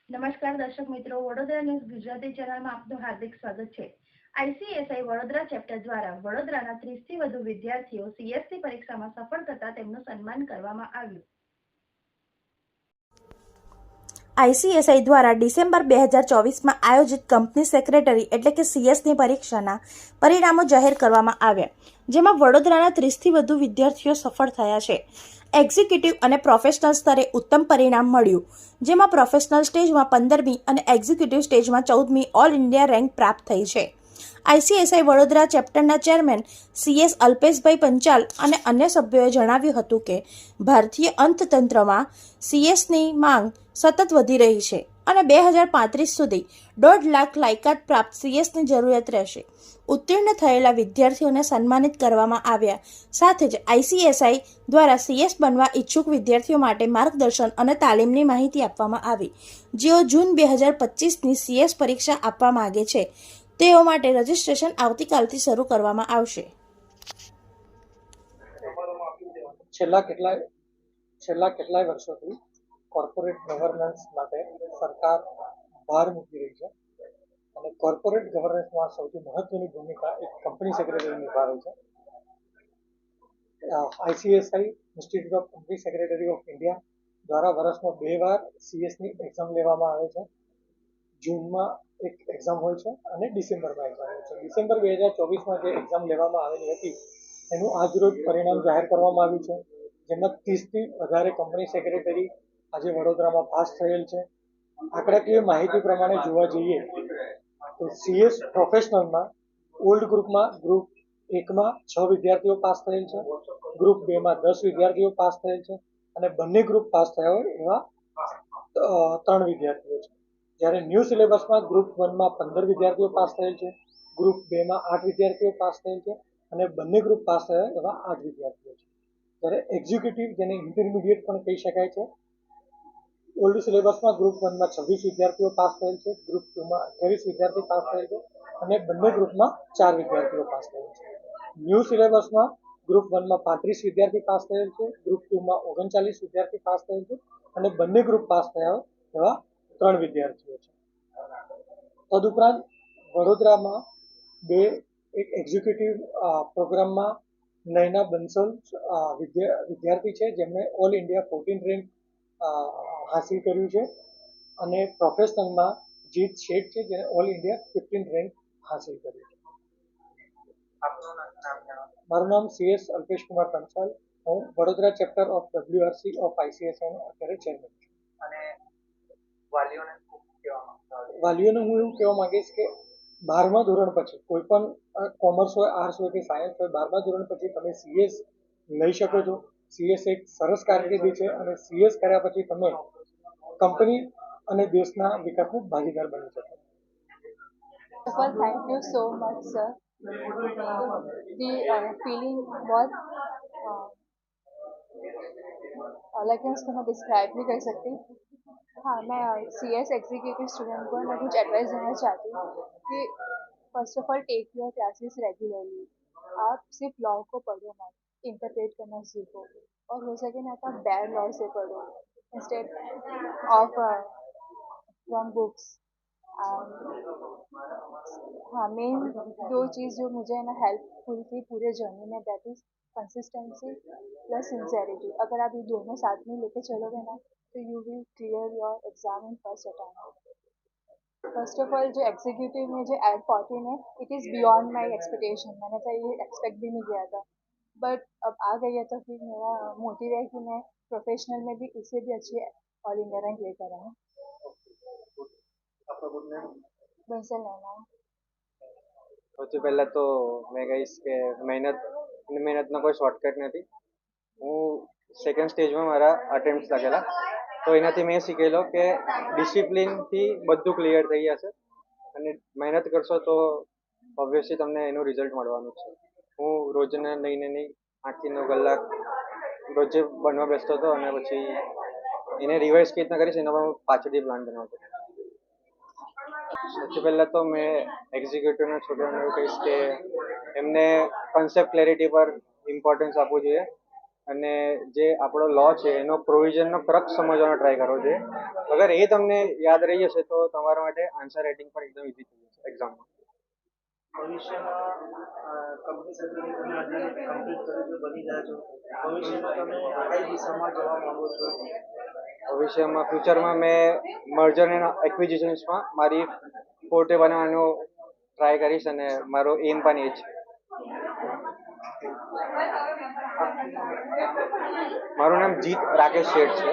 નમસ્કાર દર્શક મિત્રો, વડોદરા ન્યૂઝ ગુજરાતી ચેનલમાં આપનું હાર્દિક સ્વાગત છે। આઈસીએસઆઈ વડોદરા ચેપ્ટર દ્વારા વડોદરાના 30 થી વધુ વિદ્યાર્થીઓ સીએસસી પરીક્ષામાં સફળ થતા તેમનું સન્માન કરવામાં આવ્યું। આઈસીએસઆઈ દ્વારા ડિસેમ્બર 2024માં આયોજિત કંપની સેક્રેટરી એટલે કે સીએસની પરીક્ષાના પરિણામો જાહેર કરવામાં આવ્યા, જેમાં વડોદરાના 30થી વધુ વિદ્યાર્થીઓ સફળ થયા છે। એક્ઝિક્યુટિવ અને પ્રોફેશનલ સ્તરે ઉત્તમ પરિણામ મળ્યું, જેમાં પ્રોફેશનલ સ્ટેજમાં 15મી અને એક્ઝિક્યુટિવ સ્ટેજમાં 14મી ઓલ ઇન્ડિયા રેન્ક પ્રાપ્ત થઈ છે। આઈસીએસઆઈ વડોદરા ચેપ્ટરના ચેરમેન સીએસ અલ્પેશભાઈ પંચાલ અને અન્ય સભ્યોએ જણાવ્યું હતું કે ભારતીય અર્થતંત્રમાં સીએસની માંગ સતત વધી રહી છે અને 2035 સુધી 1.5 લાખ લાયકાત પ્રાપ્ત સીએસની જરૂરિયાત રહેશે। ઉત્તીર્ણ થયેલા વિદ્યાર્થીઓને સન્માનિત કરવામાં આવ્યા। સાથે જ આઈસીએસઆઈ દ્વારા સીએસ બનવા ઈચ્છુક વિદ્યાર્થીઓ માટે માર્ગદર્શન અને તાલીમની માહિતી આપવામાં આવી। જેઓ જૂન 2025ની સીએસ પરીક્ષા આપવા માંગે છે તેઓ માટે રજિસ્ટ્રેશન આવતીકાલથી શરૂ કરવામાં આવશે। છેલ્લા કેટલાય વર્ષોથી કોર્પોરેટ ગવર્નન્સ માટે સરકાર ભાર મૂકી રહી છે અને કોર્પોરેટ ગવર્નન્સમાં સૌથી મહત્વની ભૂમિકા એક કંપની સેક્રેટરી નિભાવે છે। ICSI institute of company secretary of India દ્વારા વર્ષમાં 2 વાર સીએસની એક્ઝામ લેવામાં આવે છે। જૂનમાં એક એક્ઝામ હોય છે અને ડિસેમ્બરમાં એક્ઝામ હોય છે। ડિસેમ્બર 2024માં જે એક્ઝામ લેવામાં આવેલી હતી એનું આજરોજ પરિણામ જાહેર કરવામાં આવ્યું છે, જેમાં 30થી વધારે કંપની સેક્રેટરી આજે વડોદરામાં પાસ થયેલ છે। આંકડાકીય માહિતી પ્રમાણે જોવા જઈએ તો સીએસ પ્રોફેશનલમાં ઓલ્ડ ગ્રુપમાં ગ્રુપ 1માં 6 વિદ્યાર્થીઓ પાસ થયેલ છે, ગ્રુપ 2માં 10 વિદ્યાર્થીઓ પાસ થયેલ છે અને બંને ગ્રુપ પાસ થયા હોય એવા 3 વિદ્યાર્થીઓ છે। જ્યારે ન્યૂ સિલેબસમાં ગ્રુપ 1માં 15 વિદ્યાર્થીઓ પાસ થયેલ છે, ગ્રુપ 2માં 8 વિદ્યાર્થીઓ પાસ થયેલ છે અને બંને ગ્રુપ પાસ થયા એવા 8 વિદ્યાર્થીઓ છે। જ્યારે એક્ઝિક્યુટિવ, જેને ઇન્ટરમીડિયેટ પણ કહી શકાય છે, ઓલ્ડ સિલેબસમાં ગ્રુપ 1માં 26 વિદ્યાર્થીઓ પાસ થયેલ છે, ગ્રુપ 2માં 28 વિદ્યાર્થી પાસ થયેલ છે અને બંને ગ્રુપમાં 4 વિદ્યાર્થીઓ પાસ થયેલ છે। ન્યૂ સિલેબસમાં ગ્રુપ 1માં 35 વિદ્યાર્થી પાસ થયેલ છે, ગ્રુપ 2માં 39 વિદ્યાર્થી પાસ થયેલ છે અને બંને ગ્રુપ પાસ થયા એવા 3 વિદ્યાર્થીઓ છે। તદુપરાંત વડોદરામાં એક એક્ઝિક્યુટિવ પ્રોગ્રામમાં નયના બંસલ વિદ્યાર્થી છે, જેમણે ઓલ ઇન્ડિયા 14 રેન્ક હાસિલ કર્યું છે અને પ્રોફેશનલમાં જીત શેઠ છે, જેને ઓલ ઇન્ડિયા 15 રેન્ક હાસિલ કર્યું છે। મારું નામ સીએસ અલ્પેશ કુમાર પંચાલ, હું વડોદરા ચેપ્ટર ઓફ ડબ્લ્યુઆરસી ઓફ આઈસીએસઆઈ નો અત્યારે ચેરમેન છું। અને વાલીઓને હું એવું કહેવા માંગીશ કે 12મા ધોરણ પછી કોઈ પણ કોમર્સ હોય, આર્ટ્સ હોય કે સાયન્સ હોય, 12મા ધોરણ પછી તમે સીએસ લઈ શકો છો। સીએસ એક સરસ કારકિર્દી છે અને સીએસ કર્યા પછી તમે કંપની અને દેશના વિકાસમાં ભાગીદાર બની શકો। Well, thank you so much, sir. The feeling was like उसको मैं डिस्क्राइब नहीं कर सकती। हाँ, मैं सीएस एग्जीक्यूटिव स्टूडेंट को मैं कुछ एडवाइस देना चाहती हूँ कि first of all take your classes regularly. आप सिर्फ लॉ को पढ़ो मत, इंटरप्रेट करना सीखो और हो सके ना तो आप बैड लॉ से पढ़ो इंस्टेड ऑफ फ्रॉम बुक्स। हाँ, मेन 2 चीज़ जो मुझे है ना हेल्पफुल थी पूरे जर्नी में, that is consistency plus sincerity. अगर आप ये दोनों साथ में लेके चलोगे ना तो you will clear your exam in first attempt. First of all जो एग्जीक्यूटिव में जो एड 14 है, it is beyond my expectation. मैंने तो ये एक्सपेक्ट भी नहीं किया था, बट अब आ गई है तो फिर मेरा मोटिव है कि मैं प्रोफेशनल में भी इससे भी अच्छी ऑल इंडिया रैंक लेकर आऊँ। बंसल नैना। સૌથી પહેલાં તો મેં કહીશ કે મહેનતનો કોઈ શોર્ટકટ નથી। હું સેકન્ડ સ્ટેજમાં મારા અટેમ્પ્ટ્સ લાગેલા, તો એનાથી મેં શીખેલો કે ડિસિપ્લિનથી બધું ક્લિયર થઈ જશે અને મહેનત કરશો તો ઓબ્વિયસલી તમને એનું રિઝલ્ટ મળવાનું છે। હું રોજને નહીં 8થી 9 કલાક રોજે બનવા બેસતો હતો અને પછી એને રિવાઇઝ કેવી રીતના કરીશ એના પર હું પાછળથી પ્લાન બનાવતો। સૌથી પહેલાં તો મેં એક્ઝિક્યુટિવના છોકરાઓને એવું કહીશ કે એમને કન્સેપ્ટ ક્લેરિટી પર ઇમ્પોર્ટન્સ આપવું જોઈએ અને જે આપણો લો છે એનો પ્રોવિઝનનો ક્રક્સ સમજવાનો ટ્રાય કરવો જોઈએ. અગર એ તમને યાદ રહી જશે તો તમારા માટે આન્સર રાઇટિંગ પણ એકદમ ઇઝી થઈ જશે એક્ઝામમાં. ભવિષ્યમાં કંપની સેક્રેટરી તમે આજે કમ્પ્લીટ કરી છો, બની ગયા છો, ભવિષ્યમાં તમે કઈ દિશામાં જવા માંગો છો? ભવિષ્યમાં ફ્યુચરમાં મેં મર્જર એન્ડ એક્વિઝિશન્સમાં મારી ફોર્ટે બનાવવાનો ટ્રાય કરીશ અને મારો એમ પણ એ છે. મારું નામ જીત રાકેશ શેઠ છે.